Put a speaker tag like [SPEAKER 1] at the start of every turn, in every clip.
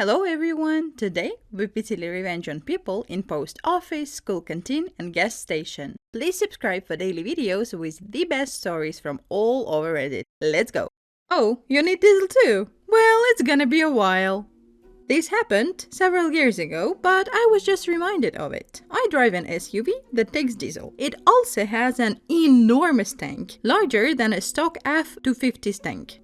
[SPEAKER 1] Hello everyone! Today we pity revenge on people in post office, school canteen and gas station. Please subscribe for daily videos with the best stories from all over Reddit. Let's go! Oh, you need diesel too? Well, it's gonna be a while. This happened several years ago, but I was just reminded of it. I drive an SUV that takes diesel. It also has an enormous tank, larger than a stock F-250 tank.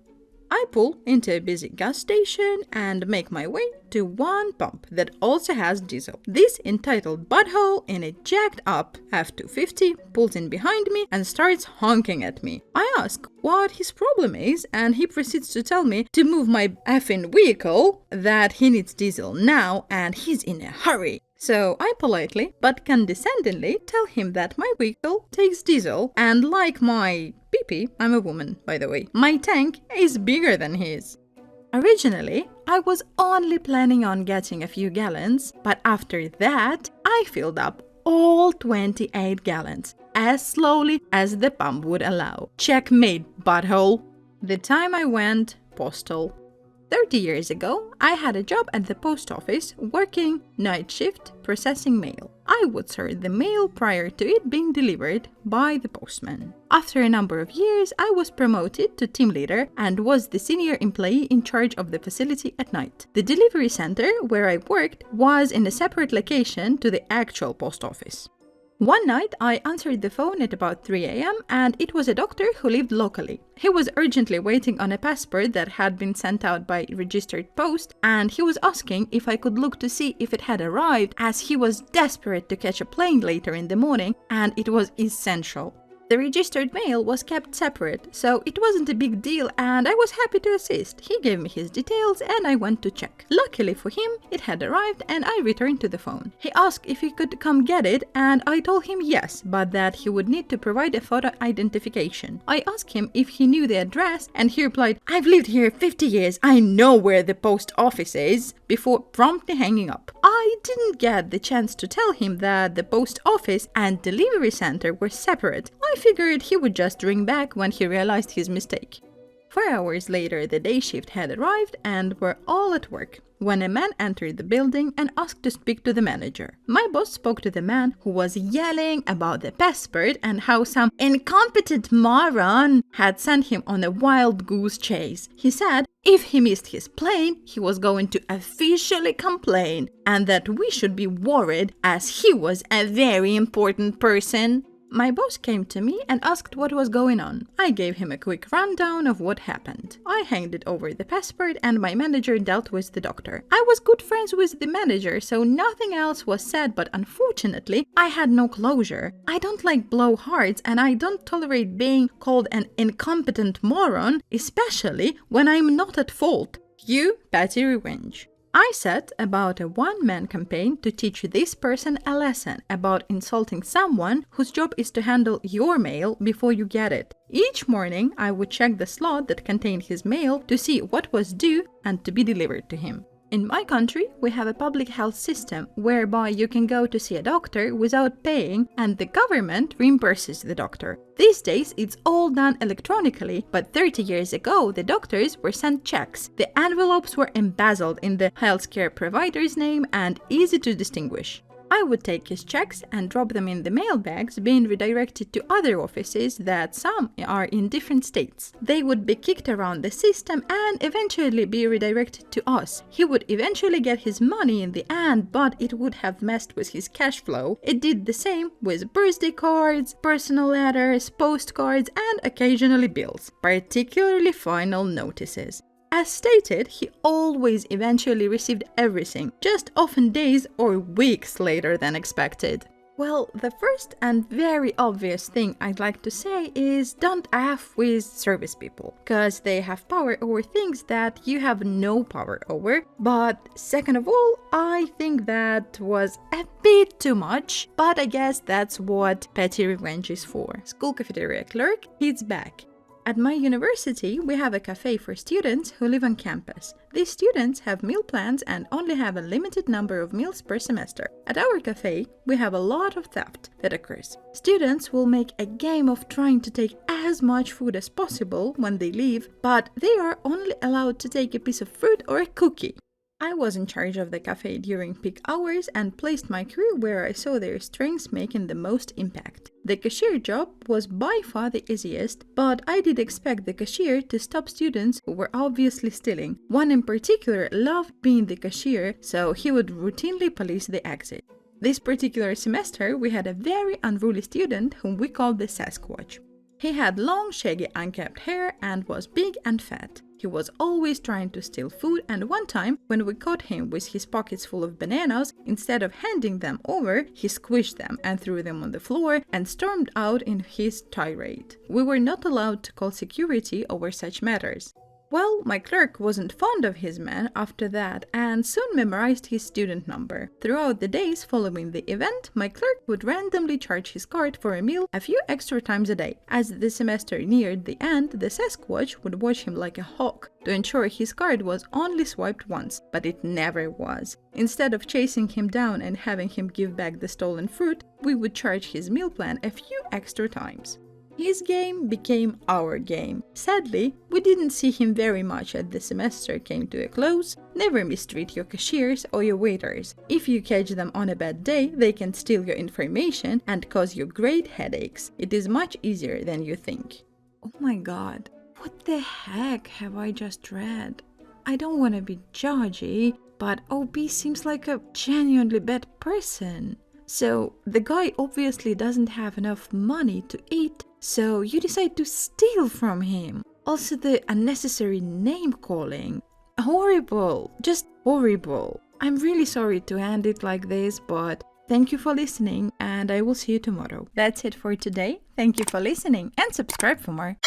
[SPEAKER 1] I pull into a busy gas station and make my way to one pump that also has diesel. This entitled butthole in a jacked up F-250 pulls in behind me and starts honking at me. I ask what his problem is and he proceeds to tell me to move my effing vehicle, that he needs diesel now and he's in a hurry. So I politely but condescendingly tell him that my vehicle takes diesel and like my pee-pee, I'm a woman by the way, my tank is bigger than his. Originally, I was only planning on getting a few gallons, but after that, I filled up all 28 gallons as slowly as the pump would allow. Checkmate, butthole! The time I went postal. 30 years ago, I had a job at the post office working night shift processing mail. I would sort the mail prior to it being delivered by the postman. After a number of years, I was promoted to team leader and was the senior employee in charge of the facility at night. The delivery center where I worked was in a separate location to the actual post office. One night, I answered the phone at about 3 a.m. and it was a doctor who lived locally. He was urgently waiting on a passport that had been sent out by registered post, and he was asking if I could look to see if it had arrived, as he was desperate to catch a plane later in the morning and it was essential. The registered mail was kept separate, so it wasn't a big deal and I was happy to assist. He gave me his details and I went to check. Luckily for him, it had arrived and I returned to the phone. He asked if he could come get it and I told him yes, but that he would need to provide a photo identification. I asked him if he knew the address and he replied, "I've lived here 50 years, I know where the post office is," before promptly hanging up. I didn't get the chance to tell him that the post office and delivery center were separate. I figured he would just ring back when he realized his mistake. 4 hours later, the day shift had arrived and were all at work when a man entered the building and asked to speak to the manager. My boss spoke to the man who was yelling about the passport and how some incompetent moron had sent him on a wild goose chase. He said if he missed his plane, he was going to officially complain and that we should be worried as he was a very important person. My boss came to me and asked what was going on. I gave him a quick rundown of what happened. I handed over the passport and my manager dealt with the doctor. I was good friends with the manager, so nothing else was said, but unfortunately, I had no closure. I don't like blowhards and I don't tolerate being called an incompetent moron, especially when I'm not at fault. You, PettyRevenge. I set about a one-man campaign to teach this person a lesson about insulting someone whose job is to handle your mail before you get it. Each morning, I would check the slot that contained his mail to see what was due and to be delivered to him. In my country, we have a public health system whereby you can go to see a doctor without paying and the government reimburses the doctor. These days, it's all done electronically, but 30 years ago, the doctors were sent checks. The envelopes were embezzled in the healthcare provider's name and easy to distinguish. I would take his checks and drop them in the mailbags, being redirected to other offices that some are in different states. They would be kicked around the system and eventually be redirected to us. He would eventually get his money in the end, but it would have messed with his cash flow. It did the same with birthday cards, personal letters, postcards, and occasionally bills, particularly final notices. As stated, he always eventually received everything, just often days or weeks later than expected. Well, the first and very obvious thing I'd like to say is don't F with service people, because they have power over things that you have no power over. But second of all, I think that was a bit too much, but I guess that's what petty revenge is for. School cafeteria clerk hits back. At my university, we have a cafe for students who live on campus. These students have meal plans and only have a limited number of meals per semester. At our cafe, we have a lot of theft that occurs. Students will make a game of trying to take as much food as possible when they leave, but they are only allowed to take a piece of fruit or a cookie. I was in charge of the cafe during peak hours and placed my crew where I saw their strengths making the most impact. The cashier job was by far the easiest, but I did expect the cashier to stop students who were obviously stealing. One in particular loved being the cashier, so he would routinely police the exit. This particular semester, we had a very unruly student whom we called the Sasquatch. He had long, shaggy, unkempt hair and was big and fat. He was always trying to steal food, and one time, when we caught him with his pockets full of bananas, instead of handing them over, he squished them and threw them on the floor and stormed out in his tirade. We were not allowed to call security over such matters. Well, my clerk wasn't fond of his man after that and soon memorized his student number. Throughout the days following the event, my clerk would randomly charge his card for a meal a few extra times a day. As the semester neared the end, the Sasquatch would watch him like a hawk to ensure his card was only swiped once, but it never was. Instead of chasing him down and having him give back the stolen fruit, we would charge his meal plan a few extra times. His game became our game. Sadly, we didn't see him very much as the semester came to a close. Never mistreat your cashiers or your waiters. If you catch them on a bad day, they can steal your information and cause you great headaches. It is much easier than you think. Oh my god, what the heck have I just read? I don't want to be judgy, but OB seems like a genuinely bad person. So the guy obviously doesn't have enough money to eat, so you decide to steal from him. Also the unnecessary name calling. Horrible, just horrible. I'm really sorry to end it like this, but thank you for listening and I will see you tomorrow. That's it for today. Thank you for listening and subscribe for more.